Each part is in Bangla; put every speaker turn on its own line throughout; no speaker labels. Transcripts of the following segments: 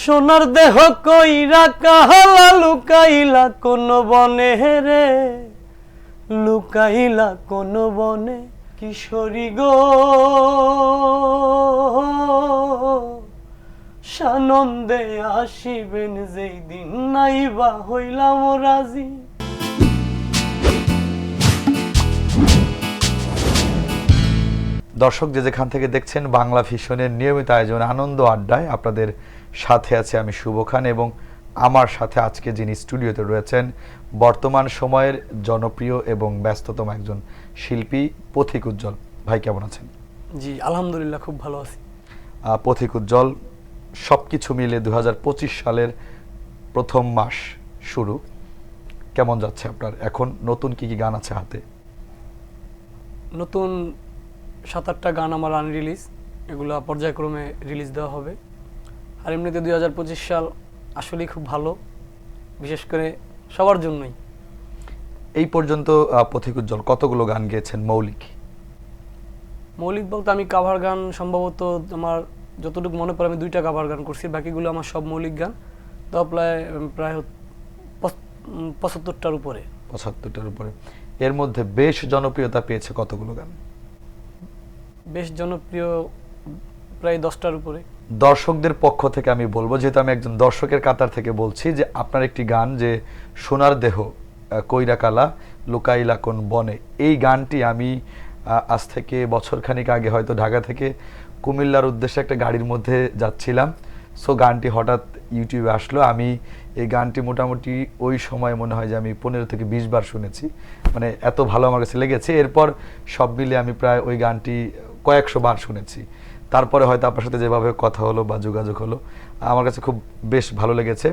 সোনার দেহ কইরা কাহালা লুকাইলা কোন বনে রে, লুকাইলা কোন বনে। কিশোরী গো সানন্দে আসিবেন যেই দিন, নাইবা হইলাম রাজি।
দর্শক যে যেখান থেকে দেখছেন বাংলা ভিশনের নিয়মিত আয়োজন আনন্দ আড্ডায় আপনাদের সাথে আছে আমি শুভ খান, এবং আমার সাথে আজকে যিনি স্টুডিওতে রয়েছেন বর্তমান সময়ের জনপ্রিয় এবং ব্যস্ততম একজন শিল্পী পথিক উজ্জ্বল। ভাই কেমন আছেন?
জি আলহামদুলিল্লাহ, খুব ভালো আছি।
পথিক উজ্জ্বল, সবকিছু মিলে 2025 সালের প্রথম মাস শুরু, কেমন যাচ্ছে আপনার? এখন নতুন কি কি গান আছে হাতে?
নতুন 7-8টা গান আমার আনরিলিজ, এগুলো পর্যায়ক্রমে রিলিজ দেওয়া হবে। আর এমনিতে 2025 সাল আসলেই খুব ভালো, বিশেষ করে সবার জন্যই।
এই পর্যন্ত পথিক উজ্জ্বল কতগুলো গান গেয়েছেন মৌলিক?
মৌলিক বলতে আমি কাভার গান সম্ভবত আমার যতটুকু মনে পড়ে আমি 2টা কাভার গান করছি, বাকিগুলো আমার সব মৌলিক গান। তো প্রায় 75টার উপরে।
75টার উপরে। এর মধ্যে বেশ জনপ্রিয়তা পেয়েছে কতগুলো গান?
বেশ জনপ্রিয় প্রায় 10টার উপরে।
দর্শকদের পক্ষ থেকে আমি বলবো, যেহেতু আমি একজন দর্শকের কাতার থেকে বলছি, যে আপনার একটি গান যে সোনার দেহ কইরা কালা লুকাইলা কোন বনে, এই গানটি আমি আজ থেকে বছরখানিক আগে হয়তো ঢাকা থেকে কুমিল্লার উদ্দেশ্যে একটা গাড়ির মধ্যে যাচ্ছিলাম, সো গানটি হঠাৎ ইউটিউবে আসলো। আমি এই গানটি মোটামুটি ওই সময় মনে হয় যে আমি 15 থেকে 20 বার শুনেছি, মানে এত ভালো আমার কাছে লেগেছে। এরপর সব মিলে আমি প্রায় ওই গানটি কয়েকশো বার শুনেছি। তারপরে হয়তো আপনার সাথে যেভাবে কথা হলো বা যোগাযোগ হলো, আমার কাছে খুব বেশ ভালো লেগেছে।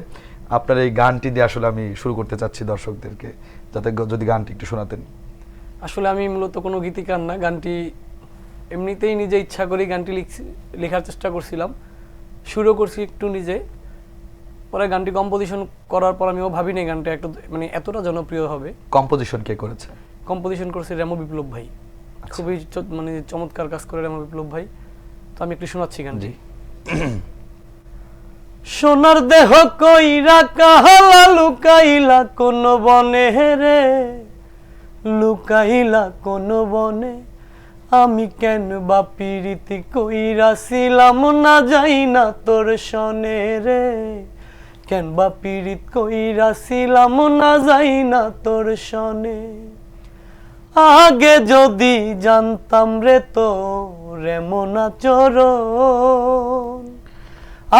আপনার এই গানটি দিয়ে আসলে আমি শুরু করতে চাচ্ছি দর্শকদেরকে, যাতে যদি গানটি একটু শোনাতেন।
আসলে আমি মূলত কোনো গীতিকার না, গানটি এমনিতেই নিজে ইচ্ছা করি গানটি লেখার চেষ্টা করছিলাম, শুরু করছি একটু নিজে। পরে গানটি কম্পোজিশন করার পর আমিও ভাবিনি গানটা একটু মানে এতটা জনপ্রিয় হবে।
কম্পোজিশন কে করেছে?
কম্পোজিশন করেছে রেমো বিপ্লব ভাই। খুবই মানে চমৎকার কাজ করে রেমো বিপ্লব ভাই। তো আমি একটু শোনাচ্ছি গানটি। সোনার দেহ কইরা কাহালা লুকাইলা কোন বনে রে, লুকাইলা কোন বনে। আমি কেন বা পিরিতি কইরাছিলাম না যাই না তোর সনে রে, কেন বা পিরিত কইরাছিলাম না যাই না তোর সনে। আগে যদি জানতাম রে তোর এমন আচরণ,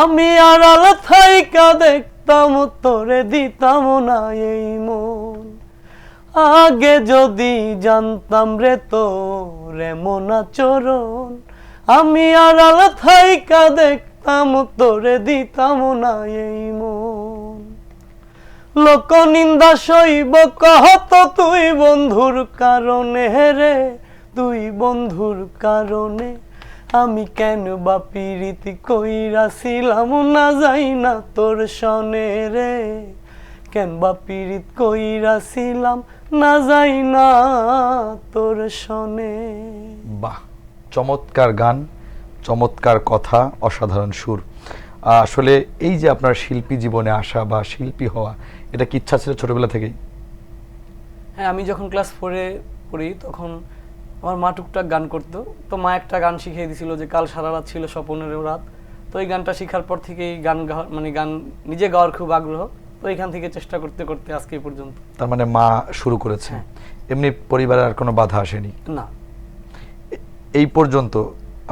আমি আড়াল থাইকা দেখতাম তোরে দিতাম না এই মন। আগে যদি জানতাম রে তোর এমন আচরণ, আমি আড়াল থাইকা দেখতাম তোরে দিতাম না এই মন। লোক নিন্দা সইব কহত তুই বন্ধুর কারণে রে, তুই বন্ধুর কারণে। আমি কেন বা পিরিতি কইরাছিলাম না যাই না তোর সনে রে, কেন বা পিরিত কইরাছিলাম না যাই না তোর সনে।
বাহ, চমৎকার গান, চমৎকার কথা, অসাধারণ সুর। আসলে এই যে আপনার শিল্পী জীবনে আসা বা শিল্পী হওয়া, এটা কি ইচ্ছা ছিল ছোটবেলা থেকেই?
হ্যাঁ, আমি যখন ক্লাস 4-এ পড়ি তখন আমার মা টুকটাক গান করতো। তো মা একটা গান শিখিয়ে দিয়েছিল যে কাল সারা রাত ছিল স্বপনের রাত। তো এই গানটা শেখার পর থেকেই গান গাওয়া মানে গান নিজে গাওয়ার খুব আগ্রহ। তো এখান থেকে চেষ্টা করতে করতে আজকে পর্যন্ত।
তার মানে মা শুরু করেছে, এমনি পরিবারের আর কোনো বাধা আসেনি?
না।
এই পর্যন্ত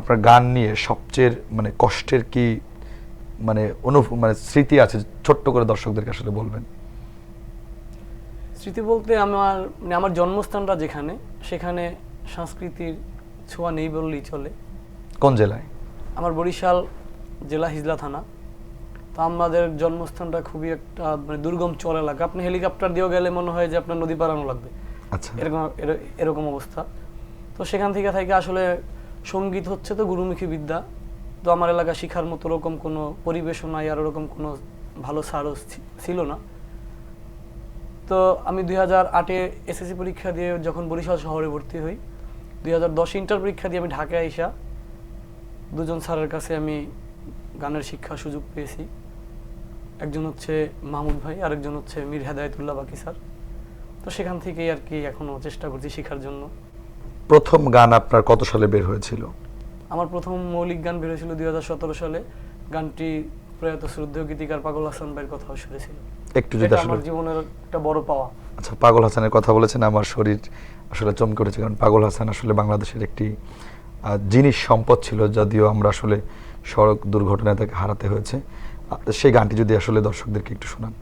আপনার গান নিয়ে সবচেয়ে মানে কষ্টের কি মানে মানে স্মৃতি আছে, ছোট্ট করে দর্শকদেরকে আসলে বলবেন?
স্মৃতি বলতে আমার মানে আমার জন্মস্থানটা যেখানে, সেখানে সংস্কৃতির ছোঁয়া নেই বললেই চলে।
কোন জেলায়?
আমার বরিশাল জেলা, হিজলা থানা। তো আমাদের জন্মস্থানটা খুবই একটা মানে দুর্গম চর এলাকা। আপনি হেলিকপ্টার দিয়েও গেলে মনে হয় যে আপনার নদী পারানো লাগবে,
আচ্ছা,
এরকম অবস্থা। তো সেখান থেকে আসলে সঙ্গীত হচ্ছে তো গুরুমুখী বিদ্যা। তো আমার এলাকা শিখার মতো ওরকম কোনো পরিবেশও নাই, আর ওরকম কোনো ভালো স্যারও ছিল না। তো আমি 2008-এ এসএসসি পরীক্ষা দিয়ে যখন বরিশাল শহরে ভর্তি হই, 2010 ইন্টার পরীক্ষা দিয়ে আমি ঢাকায় আইসা দুজন স্যারের কাছে আমি গানের শিক্ষা সুযোগ পেয়েছি। একজন হচ্ছে মাহমুদ ভাই, আরেকজন হচ্ছে মীর হেদায়েতুল্লাহ বাকি স্যার। তো সেখান থেকেই আর কি এখনো চেষ্টা করছি শেখার জন্য।
প্রথম গান আপনার কত সালে বের হয়েছিল?
আমার প্রথম মৌলিক গান বের হয়েছিল 2017 সালে। গানটি প্রয়াত শ্রদ্ধেয় গীতিকার পাগল হাসান ভাইয়ের কথাও সুরেছিল।
একটু যদি
এটা
আসলে
আমার জীবনের একটা বড় পাওয়া।
আচ্ছা, পাগল হাসানের কথা বলেছেন, আমার শরীর আসলে চমকে উঠেছে, কারণ পাগল হাসান আসলে বাংলাদেশের একটি জিনিস সম্পদ ছিল, যদিও আমরা আসলে সড়ক দুর্ঘটনায় তাকে হারাতে হয়েছে। সেই গানটি যদি আসলে দর্শকদেরকে একটু শোনান।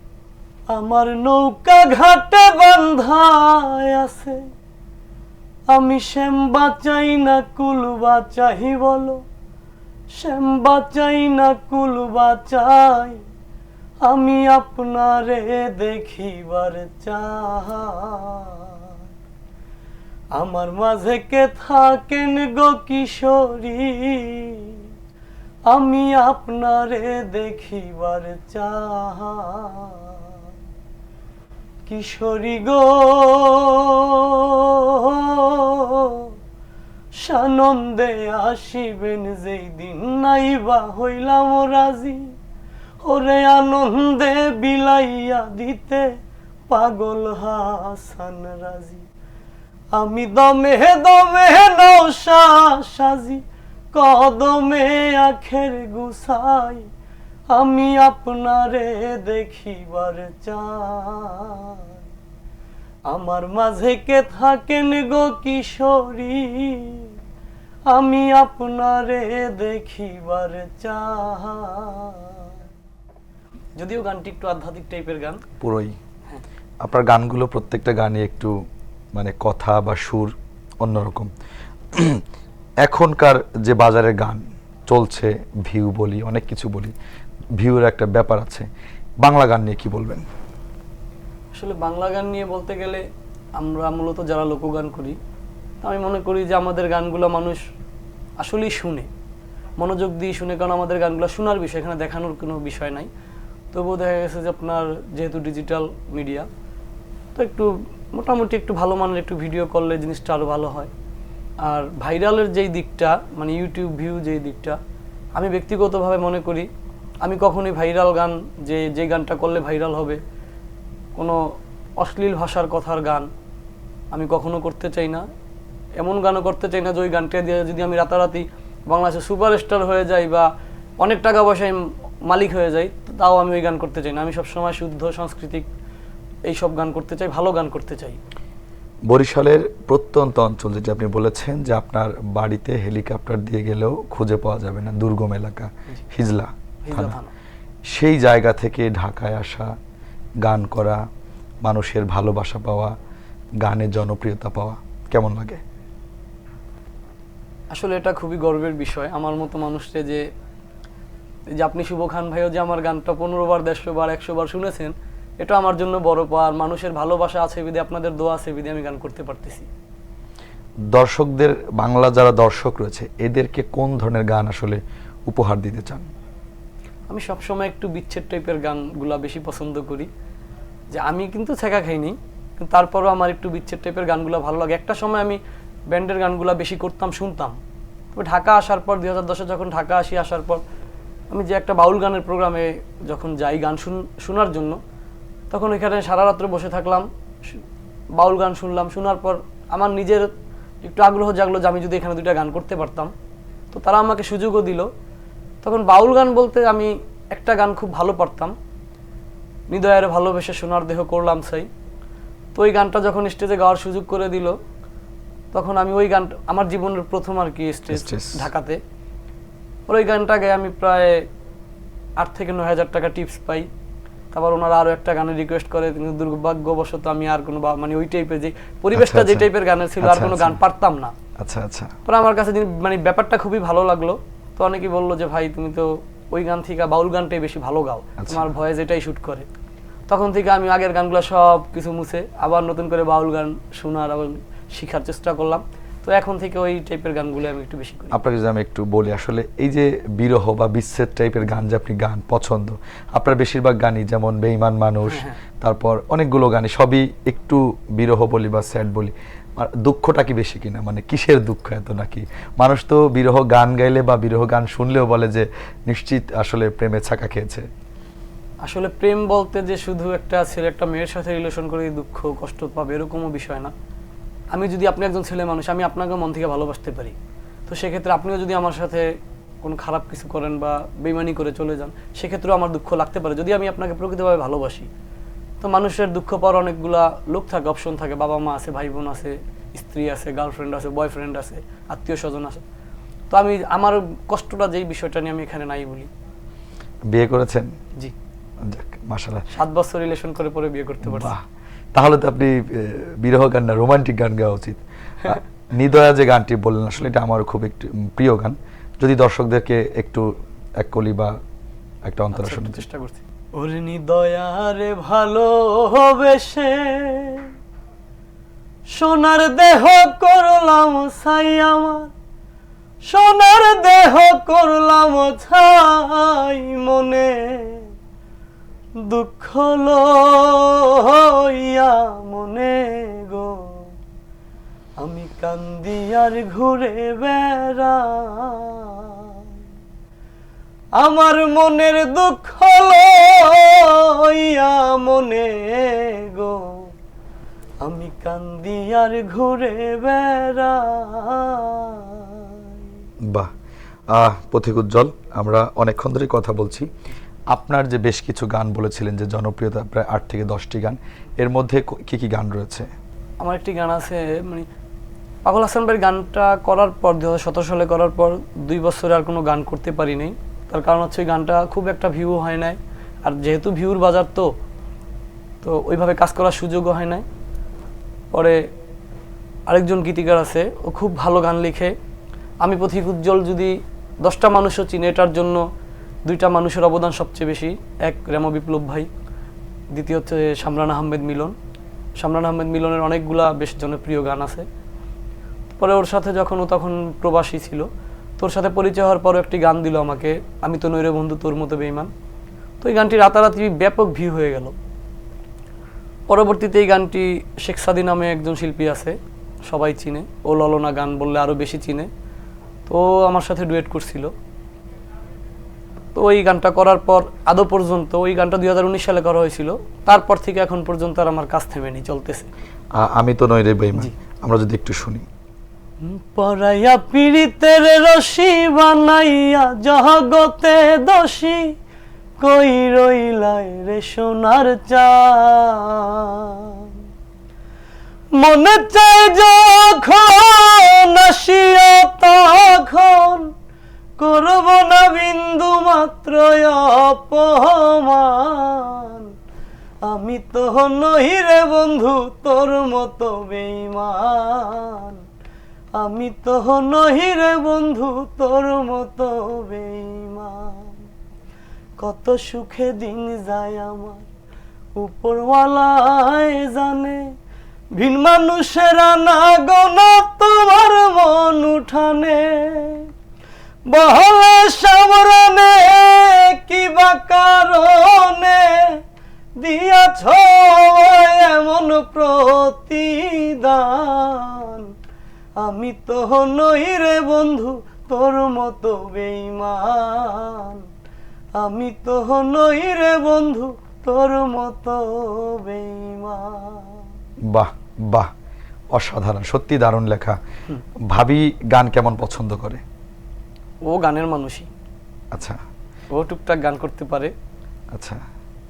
আমার নৌকা ঘাটে বান্ধায় আছে, আমি শ্যাম বাঁচাই না কুল বাঁচাই বলো, শ্যাম বাঁচাই না কুল বাঁচাই, আমি আপনারে দেখিবার চাই। আমার মাঝে কে থাকেন গো কিশোরী, আমি আপনারে দেখিবার চাই। কিশোরী গো সানন্দে আসিবেন যেই দিন, নাইবা হইলাম রাজি, ওরে আনন্দে বিলাইয়া দিতে পাগল হাসান রাজি। আমি দমে দমে নৌশা সাজি, কদমে আখের গুছাই, আমি আপনারে দেখিবার চাই। আমার মাঝে কে থাকেন গো কিশোরী, আমি আপনারে দেখিবার চাই। যদিও গানটি একটু আধ্যাত্মিক টাইপের গান
পুরোই। আপনার গানগুলো প্রত্যেকটা গানই একটু মানে কথা বা সুর অন্যরকম। এখনকার যে বাজারে গান চলছে, ভিউ বলি, অনেক কিছু বলি, ভিউর একটা ব্যাপার আছে। বাংলা গান নিয়ে কি বলবেন?
আসলে বাংলা গান নিয়ে বলতে গেলে আমরা মূলত যারা লোকগান করি, আমি মনে করি যে আমাদের গানগুলো মানুষ আসলেই শুনে, মনোযোগ দিয়ে শুনে, কারণ আমাদের গানগুলো শোনার বিষয়, এখানে দেখানোর কোনো বিষয় নাই। তবুও দেখা গেছে যে আপনার যেহেতু ডিজিটাল মিডিয়া, তো একটু মোটামুটি একটু ভালো মানের একটু ভিডিও করলে জিনিসটা আরও ভালো হয়। আর ভাইরালের যেই দিকটা, মানে ইউটিউব ভিউ যেই দিকটা, আমি ব্যক্তিগতভাবে মনে করি আমি কখনোই ভাইরাল গান, যে গানটা করলে ভাইরাল হবে, কোনো অশ্লীল ভাষার কথার গান আমি কখনো করতে চাই না। এমন গানও করতে চাই না যে ওই গানটা দিয়ে যদি আমি রাতারাতি বাংলাদেশে সুপারস্টার হয়ে যাই বা অনেক টাকা পয়সায় মালিক হয়ে যাই, তাও আমি ওই গান করতে চাই না। আমি সবসময় শুদ্ধ সাংস্কৃতিক এইসব গান করতে চাই, ভালো গান করতে চাই।
বরিশালের প্রত্যন্ত অঞ্চল, যেটা আপনি বলেছেন যে আপনার বাড়িতে হেলিকপ্টার দিয়ে গেলেও খুঁজে পাওয়া যাবে না, দুর্গম এলাকা, হিজলা থানা, সেই জায়গা থেকে ঢাকায় আসা, গান করা, মানুষের ভালোবাসা পাওয়া, গানের জনপ্রিয়তা পাওয়া, কেমন লাগে?
আসলে এটা খুবই গর্বের বিষয় আমার মতো মানুষকে, যে আপনি শুভ খান ভাইও যে আমার গানটা 15 বার, 150 বার, 100 বার শুনেছেন, এটা আমার জন্য বড় পাওয়া। আর মানুষের ভালোবাসা আছে বিধে, আপনাদের দোয়া আছে বিধে আমি গান করতে পারতেছি।
দর্শকদের, বাংলা যারা দর্শক রয়েছে, এদেরকে কোন ধরনের গান আসলে উপহার দিতে চান?
আমি সবসময় একটু বিচ্ছেদ টাইপের গানগুলা বেশি পছন্দ করি। যে আমি কিন্তু ছেঁকা খাইনি, কিন্তু তারপরও আমার একটু বিচ্ছেদ টাইপের গানগুলো ভালো লাগে। একটা সময় আমি ব্যান্ডের গানগুলো বেশি করতাম, শুনতাম। তবে ঢাকা আসার পর 2010-এ যখন ঢাকা আসার পর আমি যে একটা বাউল গানের প্রোগ্রামে যখন যাই গান শোনার জন্য, তখন ওইখানে সারা রাত্র বসে থাকলাম, বাউল গান শুনলাম। শোনার পর আমার নিজের একটু আগ্রহ জাগলো যে আমি যদি এখানে 2টা গান করতে পারতাম। তো তারা আমাকে সুযোগও দিল। তখন বাউল গান বলতে আমি একটা গান খুব ভালো পারতাম, হৃদয়ের ভালোবেসে সোনার দেহ করলাম চাই। তো ওই গানটা যখন স্টেজে গাওয়ার সুযোগ করে দিল, তখন আমি ওই গানটা আমার জীবনের প্রথম আর কি স্টেজ ঢাকাতে, ওই গানটা গায়ে আমি প্রায় 8 থেকে 9 হাজার টাকা টিপস পাই। তারপর ওনারা আরো একটা গানের রিকোয়েস্ট করে, কিন্তু দুর্ভাগ্যবশত আমি আর কোনো মানে ওই টাইপের যে পরিবেশটা যে টাইপের গানের ছিল, আর কোনো গান পারতাম না।
আচ্ছা আচ্ছা।
পরে আমার কাছে মানে ব্যাপারটা খুবই ভালো লাগলো। তো অনেকেই বললো যে ভাই তুমি তো ওই গান থেকে বাউল গানটাই বেশি ভালো গাও, তোমার ভয়েস এটাই শুট করে। তখন থেকে আমি আগের গানগুলো সব কিছু মুছে আবার নতুন করে বাউল গান শোনার এবং শেখার চেষ্টা করলাম। তো এখন থেকে ওই টাইপের গানগুলো আমি একটু বেশি করি।
আপনাকে যদি আমি একটু বলি, আসলে এই যে বিরহ বা বিচ্ছেদ টাইপের গান যে আপনি গান পছন্দ, আপনার বেশিরভাগ গানই যেমন বেঈমান মানুষ, তারপর অনেকগুলো গানই সবই একটু বিরহ বলি বা স্যাড বলি, দুঃখটা কি বেশি কিনা, মানে কিসের দুঃখ এত? নাকি মানুষ তো বিরহ গান গাইলে বা বিরহ গান শুনলেও বলে যে নিশ্চিত আসলে প্রেমে ছাকা খেয়েছে।
আসলে প্রেম বলতে যে শুধু একটা ছেলে একটা মেয়ের সাথে রিলেশন করে দুঃখ কষ্ট পাবে এরকমও বিষয় না। আমি যদি আপনি একজন ছেলে মানুষ, আমি আপনাকে মন থেকে ভালোবাসতে পারি, তো সেক্ষেত্রে আপনিও যদি আমার সাথে কোনো খারাপ কিছু করেন বা বেইমানি করে চলে যান, সেক্ষেত্রেও আমার দুঃখ লাগতে পারে যদি আমি আপনাকে প্রকৃতভাবে ভালোবাসি। তো মানুষের দুঃখ পাওয়ার অনেকগুলা লোক থাকে, অপশন থাকে, বাবা মা আছে, ভাই বোন আছে, স্ত্রী আছে, গার্লফ্রেন্ড আছে, বয়ফ্রেন্ড আছে, আত্মীয় স্বজন আছে। তো আমি আমার কষ্টটা যেই বিষয়টা নিয়ে আমি এখানে নাই বলি।
বিয়ে করেছেন?
জি,
যাক, মাশাআল্লাহ।
7 বছর রিলেশন করে পরে বিয়ে করতে পারছি।
বাহ, তাহলে তো আপনি বিরহ গান না রোমান্টিক গান গাওয়া উচিত। নিদয়া যে গানটি বললেন, আসলে এটা আমার খুব একটু প্রিয় গান। যদি দর্শকদেরকে একটু এক কলি বা একটা অন্তরা শুনতে
চেষ্টা করছি। ওরে নিদয়ারে ভালোবেসে সোনার দেহ করলাম ছাই, আমার সোনার দেহ করলাম ছাই, মনে দুঃখ লইয়া মনে গো আমি কান্দি আর ঘুরে বেড়াই, আমার মনের দুঃখ লইয়া মনে গো আমি কান্দি আর ঘুরে বেড়াই।
বাহ, পথিক উজ্জ্বল, আমরা অনেকক্ষণ ধরে কথা বলছি। আপনার যে বেশ কিছু গান বলেছিলেন যে জনপ্রিয়তা প্রায় 8 থেকে 10টি গান, এর মধ্যে কি কি গান রয়েছে?
আমার একটি গান আছে, মানে পাগল হাসান ভাইয়ের গানটা করার পর 2017 সালে করার পর 2 বছরে আর কোনো গান করতে পারি নাই। তার কারণ হচ্ছে ওই গানটা খুব একটা ভিউ হয় নাই, আর যেহেতু ভিউর বাজার তো ওইভাবে কাজ করার সুযোগও হয় নাই। পরে আরেকজন গীতিকার আছে, ও খুব ভালো গান লিখে। আমি পথিক উজ্জ্বল যদি 10টা মানুষও চিনে, এটার জন্য 2টা মানুষের অবদান সবচেয়ে বেশি। এক রেমো বিপ্লব ভাই, দ্বিতীয় হচ্ছে শামরান আহমেদ মিলন। শামরান আহমেদ মিলনের অনেকগুলা বেশ জনপ্রিয় গান আছে। পরে ওর সাথে যখন ও তখন প্রবাসী ছিল, তোর সাথে পরিচয় হওয়ার পরও একটি গান দিল আমাকে, আমি তো নইরে বন্ধু তোর মতো বেঈমান। তো এই গানটি রাতারাতি ব্যাপক ভিউ হয়ে গেল। পরবর্তীতে এই গানটি শেখ সাদি নামে একজন শিল্পী আছে, সবাই চিনে, ও ললনা গান বললে আরও বেশি চিনে, তো আমার সাথে ডুয়েট করছিল। তো ওই গানটা করার পর আদৌ পর্যন্ত, ওই গানটা 2019 সালে করা হয়েছিল, তারপর থেকে এখন পর্যন্ত আর আমার কাজ থেমেনি, চলতেছে।
আমি তো নইরে বেঈমান, আমরা যদি একটু শুনি।
পরাইয়া পীড়িতের রশি বানাইয়া জগতে দোষী, কই রইলাই রে সোনার চাঁদ, মনে চায় যখন আসিয়া তখন করব না বিন্দু মাত্র অপমান, আমি তো নহি রে বন্ধু তোর মতো বেঈমান, আমি তো নহি রে বন্ধু তোর মতো বেঈমান। কত সুখে দিন যায় আমার উপরওয়ালায় জানে, ভিন মানুষেরা না গোনা তোমার মন উঠানে, বহলে সামরণে কিবা কারণে দিয়াছ এমন প্রতিদান, আমি তো নই রে বন্ধু তোর মতো বেঈমান, আমি তো নই রে বন্ধু তোর মতো বেঈমান।
বাহ বাহ, অসাধারণ, সত্যি দারুণ লেখা। ভাবি গান কেমন পছন্দ করে?
ও গানের মানুষই।
আচ্ছা,
ও টুকটাক গান করতে পারে।
আচ্ছা,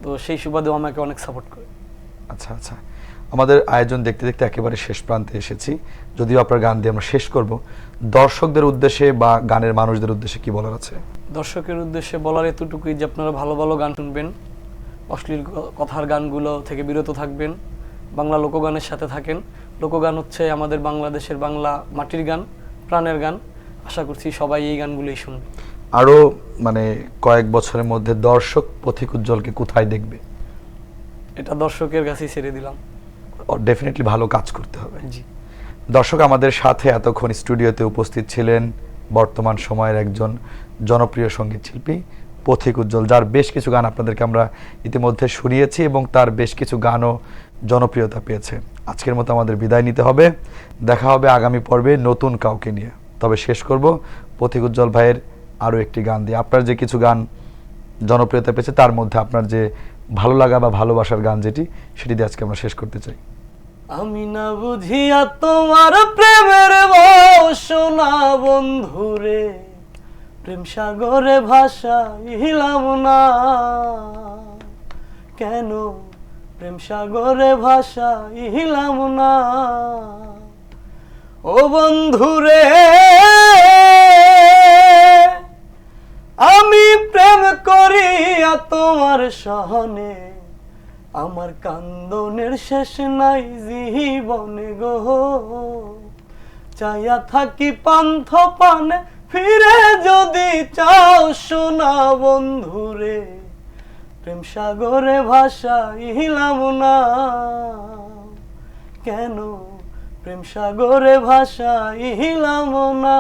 তো সেই সুবাদেও আমাকে অনেক সাপোর্ট করে।
আচ্ছা আচ্ছা, আমাদের আয়োজন দেখতে দেখতে একেবারে শেষ প্রান্তে এসেছি। যদিও আপনার গান দিয়ে আমরা শেষ করব, দর্শকদের উদ্দেশ্যে বা গানের মানুষদের উদ্দেশ্যে কি বলার আছে?
দর্শকের উদ্দেশ্যে বলার এতটুকুই যে আপনারা ভালো ভালো গান শুনবেন, অশ্লীল কথার গানগুলো থেকে বিরত থাকবেন, বাংলা লোকগানের সাথে থাকেন। লোকগান হচ্ছে আমাদের বাংলাদেশের বাংলা মাটির গান, প্রাণের গান। আশা করছি সবাই এই গানগুলোই শুনবে।
আরও মানে কয়েক বছরের মধ্যে দর্শক পথিক উজ্জ্বলকে কোথায় দেখবে?
এটা দর্শকের কাছেই ছেড়ে দিলাম।
ডেফিনেটলি ভালো কাজ করতে হবে।
জি।
দর্শক, আমাদের সাথে এতক্ষণ স্টুডিওতে উপস্থিত ছিলেন বর্তমান সময়ের একজন জনপ্রিয় সঙ্গীত শিল্পী পথিক উজ্জ্বল, যার বেশ কিছু গান আপনাদেরকে আমরা ইতিমধ্যে শুনিয়েছি এবং তার বেশ কিছু গানও জনপ্রিয়তা পেয়েছে। আজকের মতো আমাদের বিদায় নিতে হবে, দেখা হবে আগামী পর্বে নতুন কাউকে নিয়ে। তবে শেষ করব পথিক উজ্জ্বল ভাইয়ের আরও একটি গান দিয়ে। আপনার যে কিছু গান জনপ্রিয়তা পেয়েছে, তার মধ্যে আপনার যে ভালো লাগা বা ভালোবাসার গান যেটি, সেটি দিয়ে আজকে আমরা শেষ করতে চাই।
আমি না বুঝিয়া তোমার প্রেমের বাসনা বন্ধুরে, প্রেম সাগরে ভাসাইলাম না কেন, প্রেম সাগরে ভাসাইলাম না ও বন্ধুরে। আমি প্রেম করিয়া তোমার সহনে, আমার কান্দনের শেষ নাই জীবনে গো, চাইয়া থাকি পান্থ পানে ফিরে যদি চাও সোনা বন্ধুরে, প্রেম সাগরে ভাসাইলাম না কেন, প্রেম সাগরে ভাসাইলাম না।